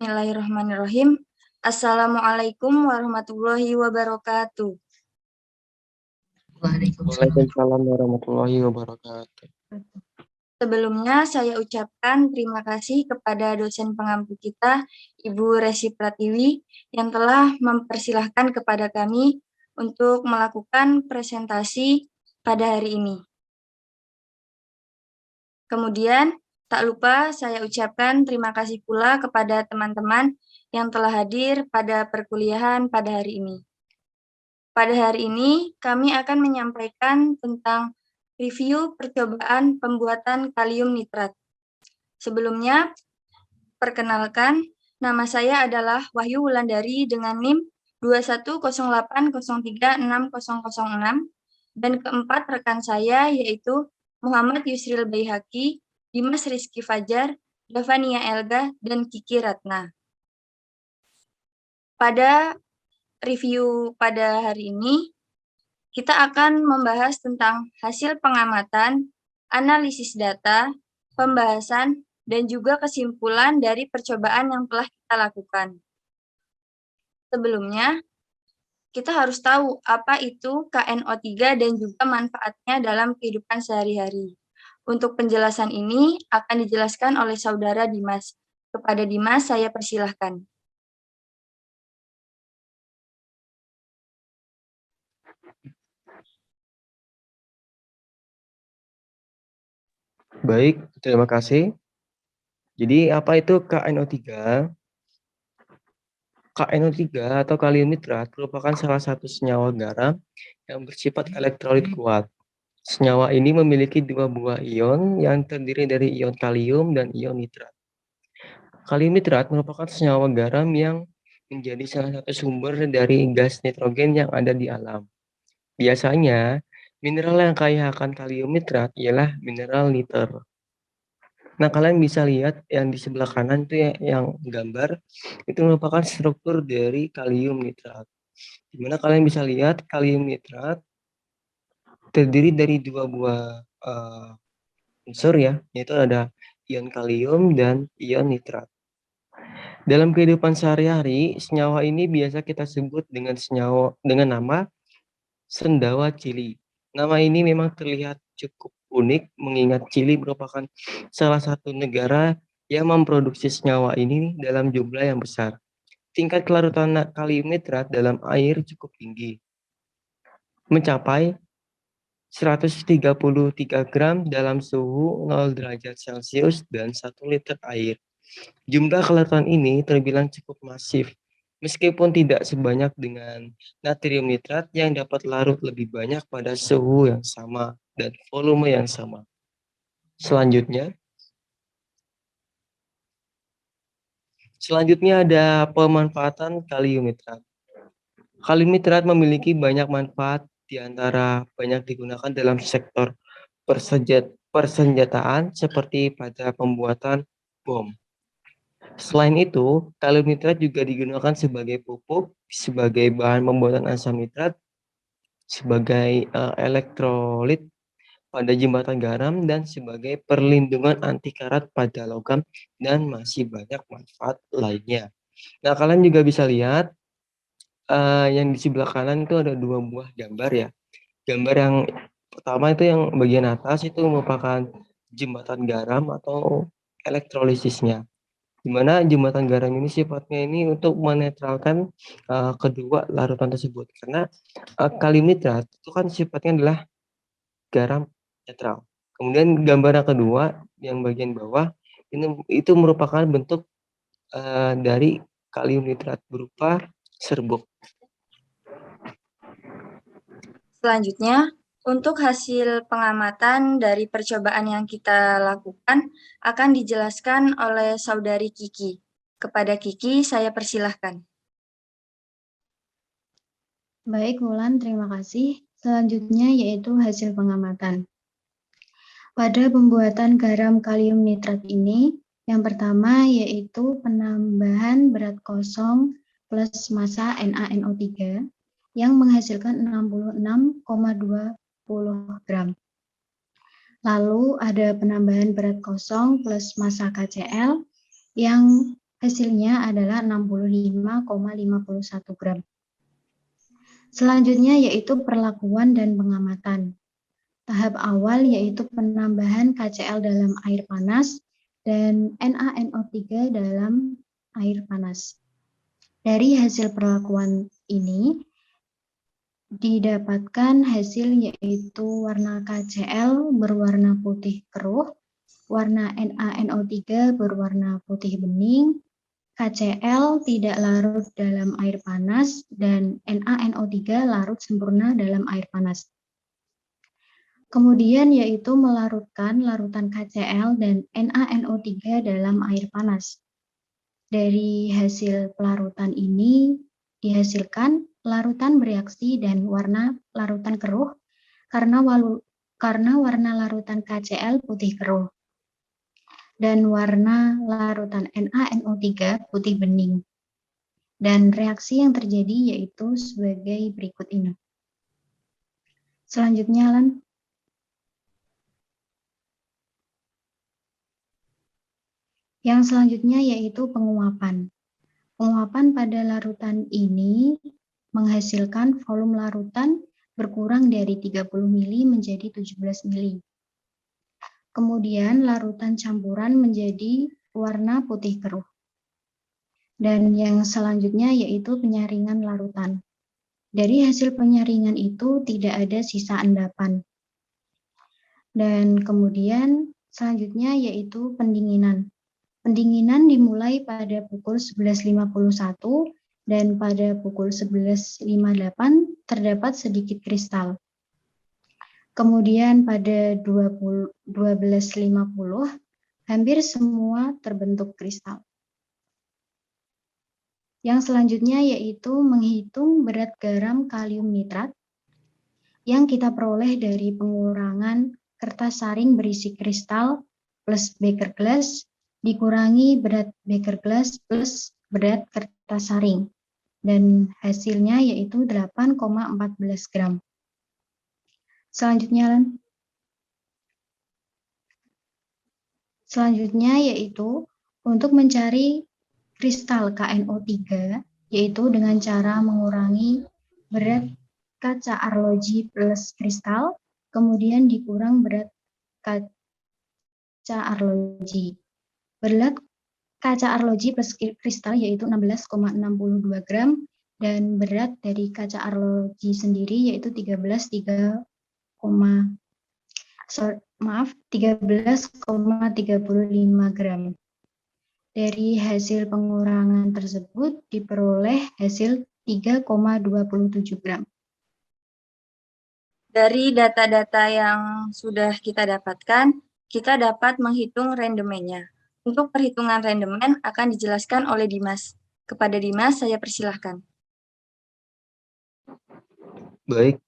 Bismillahirrahmanirrahim. Assalamualaikum warahmatullahi wabarakatuh. Waalaikumsalam warahmatullahi wabarakatuh. Sebelumnya saya ucapkan terima kasih kepada dosen pengampu kita, Ibu Resi Pratiwi, yang telah mempersilahkan kepada kami untuk melakukan presentasi pada hari ini. Kemudian, tak lupa saya ucapkan terima kasih pula kepada teman-teman yang telah hadir pada perkuliahan pada hari ini. Pada hari ini, kami akan menyampaikan tentang review percobaan pembuatan kalium nitrat. Sebelumnya, perkenalkan, nama saya adalah Wahyu Wulandari dengan NIM 2108036006 dan keempat rekan saya yaitu Muhammad Yusril Baihaqi, Dimas Rizky Fajar, Davania Elga, dan Kiki Ratna. Pada review pada hari ini, kita akan membahas tentang hasil pengamatan, analisis data, pembahasan, dan juga kesimpulan dari percobaan yang telah kita lakukan. Sebelumnya, kita harus tahu apa itu KNO3 dan juga manfaatnya dalam kehidupan sehari-hari. Untuk penjelasan ini akan dijelaskan oleh Saudara Dimas. Kepada Dimas, saya persilahkan. Baik, terima kasih. Jadi apa itu KNO3? KNO3 atau kalium nitrat merupakan salah satu senyawa garam yang bersifat elektrolit kuat. Senyawa ini memiliki dua buah ion yang terdiri dari ion kalium dan ion nitrat. Kalium nitrat merupakan senyawa garam yang menjadi salah satu sumber dari gas nitrogen yang ada di alam. Biasanya, mineral yang kaya akan kalium nitrat ialah mineral niter. Nah, kalian bisa lihat yang di sebelah kanan itu yang gambar, itu merupakan struktur dari kalium nitrat. Di mana kalian bisa lihat kalium nitrat terdiri dari dua buah unsur ya, yaitu ada ion kalium dan ion nitrat. Dalam kehidupan sehari-hari, senyawa ini biasa kita sebut dengan nama sendawa Chili. Nama ini memang terlihat cukup unik mengingat Chili merupakan salah satu negara yang memproduksi senyawa ini dalam jumlah yang besar. Tingkat kelarutan kalium nitrat dalam air cukup tinggi, mencapai 133 gram dalam suhu 0 derajat Celcius dan 1 liter air. Jumlah kelarutan ini terbilang cukup masif, meskipun tidak sebanyak dengan natrium nitrat yang dapat larut lebih banyak pada suhu yang sama dan volume yang sama. Selanjutnya ada pemanfaatan kalium nitrat. Kalium nitrat memiliki banyak manfaat, di antara banyak digunakan dalam sektor persenjataan seperti pada pembuatan bom. Selain itu, kalium nitrat juga digunakan sebagai pupuk, sebagai bahan pembuatan asam nitrat, sebagai elektrolit pada jembatan garam, dan sebagai perlindungan anti karat pada logam, dan masih banyak manfaat lainnya. Nah, kalian juga bisa lihat yang di sebelah kanan itu ada dua buah gambar ya. Gambar yang pertama itu yang bagian atas itu merupakan jembatan garam atau elektrolisisnya. Di mana jembatan garam ini sifatnya ini untuk menetralkan kedua larutan tersebut. Karena kalium nitrat itu kan sifatnya adalah garam netral. Kemudian gambar yang kedua yang bagian bawah itu merupakan bentuk dari kalium nitrat berupa serbuk. Selanjutnya, untuk hasil pengamatan dari percobaan yang kita lakukan akan dijelaskan oleh Saudari Kiki. Kepada Kiki, saya persilahkan. Baik, Wulan, terima kasih. Selanjutnya yaitu hasil pengamatan. Pada pembuatan garam kalium nitrat ini, yang pertama yaitu penambahan berat kosong plus massa NaNO3 yang menghasilkan 66,20 gram. Lalu ada penambahan berat kosong plus massa KCl yang Hasilnya adalah 65,51 gram. Selanjutnya yaitu perlakuan dan pengamatan. Tahap awal yaitu penambahan KCl dalam air panas dan NaNO3 dalam air panas. Dari hasil perlakuan ini didapatkan hasil yaitu warna KCl berwarna putih keruh, warna NaNO3 berwarna putih bening, KCl tidak larut dalam air panas, dan NaNO3 larut sempurna dalam air panas. Kemudian yaitu melarutkan larutan KCl dan NaNO3 dalam air panas. Dari hasil pelarutan ini dihasilkan larutan bereaksi dan warna larutan keruh karena warna larutan KCl putih keruh dan warna larutan NaNO3 putih bening. Dan reaksi yang terjadi yaitu sebagai berikut ini. Selanjutnya, Alan. Yang selanjutnya yaitu penguapan. Penguapan pada larutan ini menghasilkan volume larutan berkurang dari 30 mili menjadi 17 mili. Kemudian larutan campuran menjadi warna putih keruh. Dan yang selanjutnya yaitu penyaringan larutan. Dari hasil penyaringan itu tidak ada sisa endapan. Dan kemudian selanjutnya yaitu pendinginan. Pendinginan dimulai pada pukul 11.51 dan pada pukul 11.58 terdapat sedikit kristal. Kemudian pada 12.50 hampir semua terbentuk kristal. Yang selanjutnya yaitu menghitung berat garam kalium nitrat yang kita peroleh dari pengurangan kertas saring berisi kristal plus beker glass dikurangi berat beker glass plus berat kertas saring. Dan hasilnya yaitu 8,14 gram. Selanjutnya, Alan. Selanjutnya yaitu untuk mencari kristal KNO3, yaitu dengan cara mengurangi berat kaca arloji plus kristal, kemudian dikurang berat kaca arloji. Berat kaca arloji plus kristal yaitu 16,62 gram dan berat dari kaca arloji sendiri yaitu 13,35 gram. Dari hasil pengurangan tersebut diperoleh hasil 3,27 gram. Dari data-data yang sudah kita dapatkan, kita dapat menghitung rendemennya. Untuk perhitungan rendemen akan dijelaskan oleh Dimas. Kepada Dimas, saya persilahkan. Baik,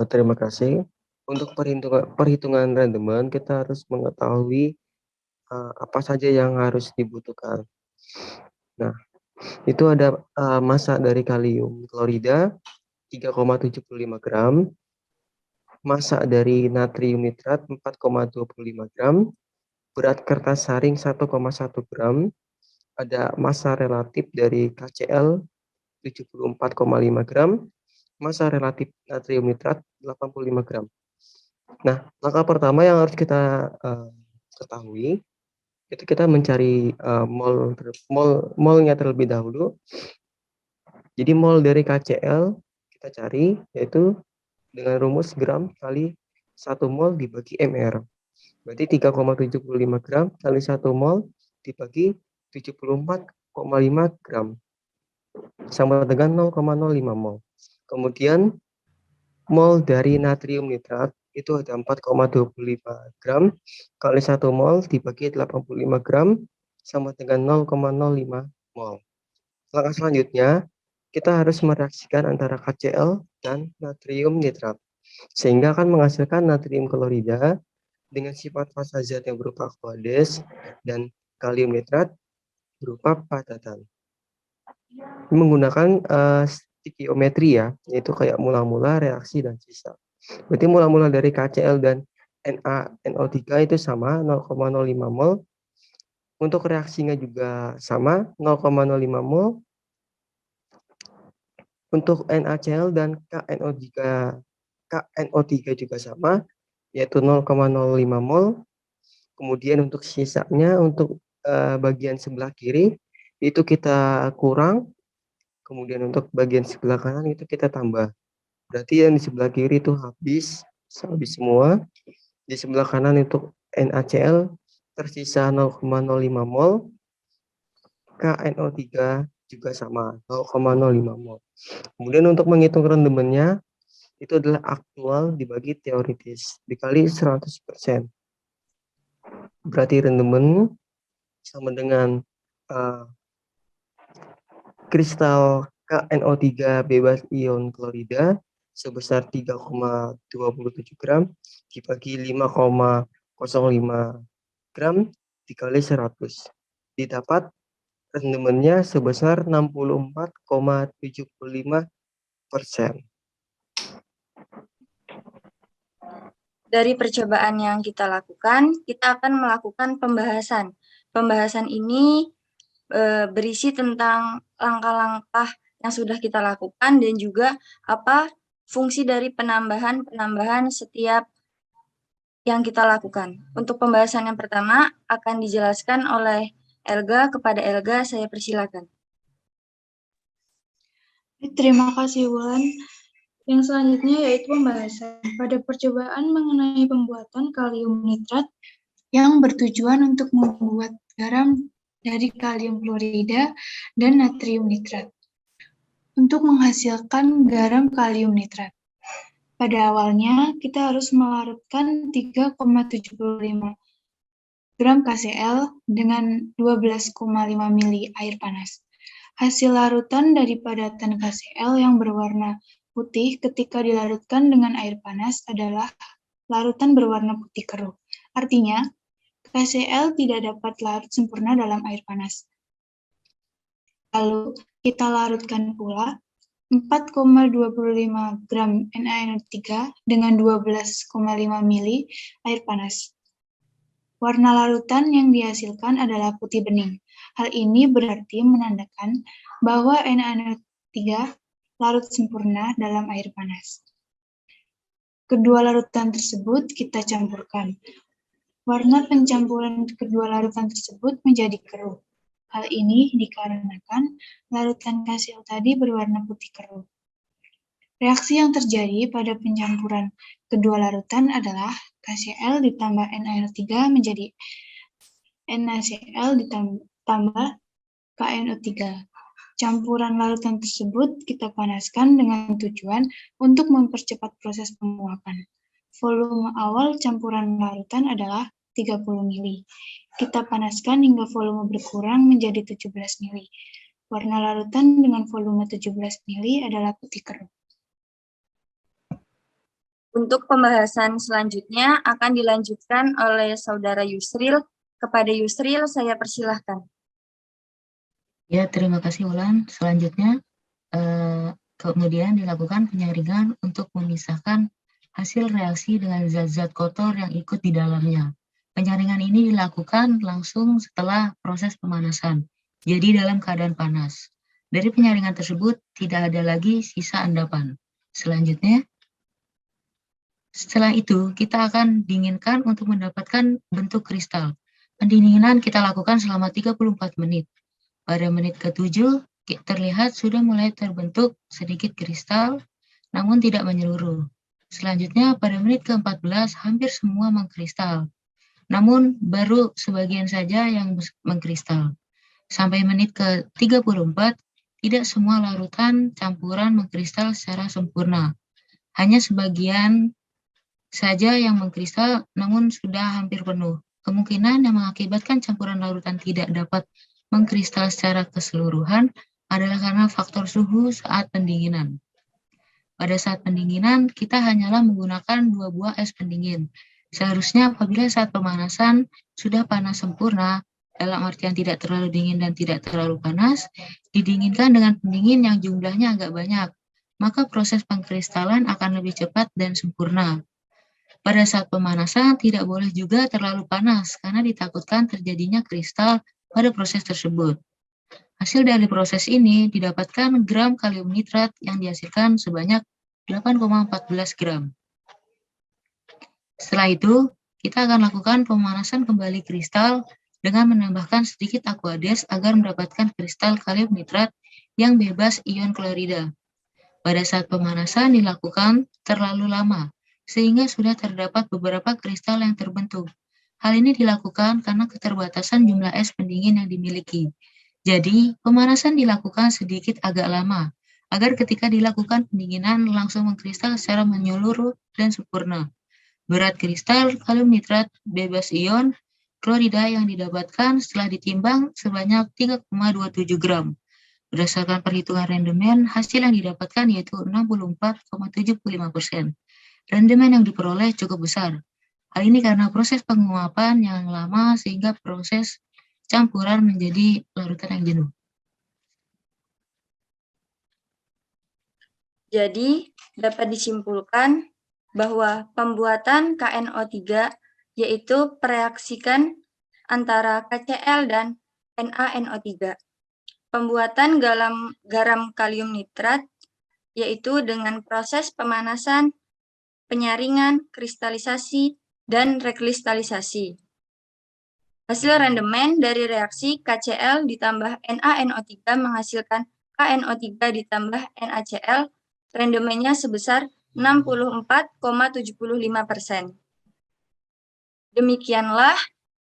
terima kasih. Untuk perhitungan rendemen, kita harus mengetahui apa saja yang harus dibutuhkan. Nah, itu ada massa dari kalium klorida 3,75 gram, massa dari natrium nitrat 4,25 gram, berat kertas saring 1,1 gram, ada massa relatif dari KCl 74,5 gram, massa relatif natrium nitrat 85 gram. Nah, langkah pertama yang harus kita ketahui itu kita mencari molnya terlebih dahulu. Jadi mol dari KCl kita cari yaitu dengan rumus gram kali 1 mol dibagi mR. Berarti 3,75 gram kali 1 mol dibagi 74,5 gram sama dengan 0,05 mol. Kemudian mol dari natrium nitrat itu ada 4,25 gram kali 1 mol dibagi 85 gram sama dengan 0,05 mol. Langkah selanjutnya, kita harus mereaksikan antara KCl dan natrium nitrat, sehingga akan menghasilkan natrium klorida dengan sifat fasa zat yang berupa aqueous dan kalium nitrat berupa padatan. Menggunakan stikiometri ya, yaitu kayak mula-mula, reaksi, dan sisa. Berarti mula-mula dari KCl dan NaNO3 itu sama 0,05 mol. Untuk reaksinya juga sama, 0,05 mol. Untuk NaCl dan KNO3 juga sama, yaitu 0,05 mol. Kemudian untuk sisanya, untuk bagian sebelah kiri, itu kita kurang. Kemudian untuk bagian sebelah kanan itu kita tambah. Berarti yang di sebelah kiri itu habis semua. Di sebelah kanan untuk NaCl tersisa 0,05 mol. KNO3 juga sama, 0,05 mol. Kemudian untuk menghitung rendemennya, itu adalah aktual dibagi teoritis, dikali 100%. Berarti rendemen sama dengan kristal KNO3 bebas ion klorida sebesar 3,27 gram dibagi 5,05 gram dikali 100. Didapat rendemennya sebesar 64,75%. Dari percobaan yang kita lakukan, kita akan melakukan pembahasan. Pembahasan ini berisi tentang langkah-langkah yang sudah kita lakukan dan juga apa fungsi dari penambahan setiap yang kita lakukan. Untuk pembahasan yang pertama akan dijelaskan oleh Elga. Kepada Elga, saya persilakan. Terima kasih, Wulan. Yang selanjutnya yaitu pembahasan pada percobaan mengenai pembuatan kalium nitrat yang bertujuan untuk membuat garam dari kalium klorida dan natrium nitrat untuk menghasilkan garam kalium nitrat. Pada awalnya, kita harus melarutkan 3,75 gram KCl dengan 12,5 mili air panas. Hasil larutan dari padatan KCl yang berwarna putih ketika dilarutkan dengan air panas adalah larutan berwarna putih keruh. Artinya, KCl tidak dapat larut sempurna dalam air panas. Lalu, kita larutkan pula 4,25 gram NaNO3 dengan 12,5 mili air panas. Warna larutan yang dihasilkan adalah putih bening. Hal ini berarti menandakan bahwa NaNO3 larut sempurna dalam air panas. Kedua larutan tersebut kita campurkan. Warna pencampuran kedua larutan tersebut menjadi keruh. Hal ini dikarenakan larutan KCl tadi berwarna putih keruh. Reaksi yang terjadi pada pencampuran kedua larutan adalah KCl ditambah NaNO3 menjadi NaCl ditambah KNO3. Campuran larutan tersebut kita panaskan dengan tujuan untuk mempercepat proses penguapan. Volume awal campuran larutan adalah 30 mili. Kita panaskan hingga volume berkurang menjadi 17 mili. Warna larutan dengan volume 17 mili adalah putih keruh. Untuk pembahasan selanjutnya akan dilanjutkan oleh Saudara Yusril. Kepada Yusril, saya persilahkan. Ya, terima kasih Wulan. Selanjutnya, kemudian dilakukan penyaringan untuk memisahkan hasil reaksi dengan zat-zat kotor yang ikut di dalamnya. Penyaringan ini dilakukan langsung setelah proses pemanasan, jadi dalam keadaan panas. Dari penyaringan tersebut tidak ada lagi sisa endapan. Selanjutnya, setelah itu kita akan dinginkan untuk mendapatkan bentuk kristal. Pendinginan kita lakukan selama 34 menit. Pada menit ke-7, terlihat sudah mulai terbentuk sedikit kristal, namun tidak menyeluruh. Selanjutnya, pada menit ke-14, hampir semua mengkristal, namun baru sebagian saja yang mengkristal. Sampai menit ke-34, tidak semua larutan campuran mengkristal secara sempurna. Hanya sebagian saja yang mengkristal, namun sudah hampir penuh. Kemungkinan yang mengakibatkan campuran larutan tidak dapat mengkristal secara keseluruhan adalah karena faktor suhu saat pendinginan. Pada saat pendinginan, kita hanyalah menggunakan 2 buah es pendingin. Seharusnya apabila saat pemanasan sudah panas sempurna, dalam artian tidak terlalu dingin dan tidak terlalu panas, didinginkan dengan pendingin yang jumlahnya agak banyak, maka proses pengkristalan akan lebih cepat dan sempurna. Pada saat pemanasan tidak boleh juga terlalu panas karena ditakutkan terjadinya kristal pada proses tersebut. Hasil dari proses ini didapatkan gram kalium nitrat yang dihasilkan sebanyak 8,14 gram. Setelah itu, kita akan lakukan pemanasan kembali kristal dengan menambahkan sedikit aquades agar mendapatkan kristal kalium nitrat yang bebas ion klorida. Pada saat pemanasan dilakukan terlalu lama, sehingga sudah terdapat beberapa kristal yang terbentuk. Hal ini dilakukan karena keterbatasan jumlah es pendingin yang dimiliki. Jadi, pemanasan dilakukan sedikit agak lama, agar ketika dilakukan pendinginan langsung mengkristal secara menyeluruh dan sempurna. Berat kristal kalium nitrat bebas ion klorida yang didapatkan setelah ditimbang sebanyak 3,27 gram. Berdasarkan perhitungan rendemen, hasil yang didapatkan yaitu 64,75%. Rendemen yang diperoleh cukup besar. Hal ini karena proses penguapan yang lama sehingga proses campuran menjadi larutan yang jenuh. Jadi, dapat disimpulkan bahwa pembuatan KNO3 yaitu pereaksikan antara KCl dan NaNO3. Pembuatan garam kalium nitrat yaitu dengan proses pemanasan, penyaringan, kristalisasi, dan rekristalisasi. Hasil rendemen dari reaksi KCl ditambah NaNO3 menghasilkan KNO3 ditambah NaCl, rendemennya sebesar 64,75%. Demikianlah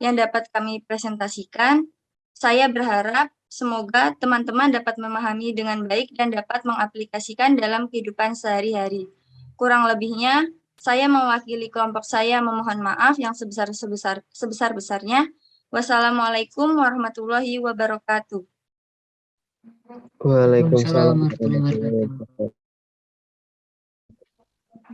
yang dapat kami presentasikan. Saya berharap semoga teman-teman dapat memahami dengan baik dan dapat mengaplikasikan dalam kehidupan sehari-hari. Kurang lebihnya, saya mewakili kelompok saya memohon maaf yang sebesar-besarnya. Wassalamualaikum warahmatullahi wabarakatuh. Waalaikumsalam Waalaikumsalam warahmatullahi wabarakatuh.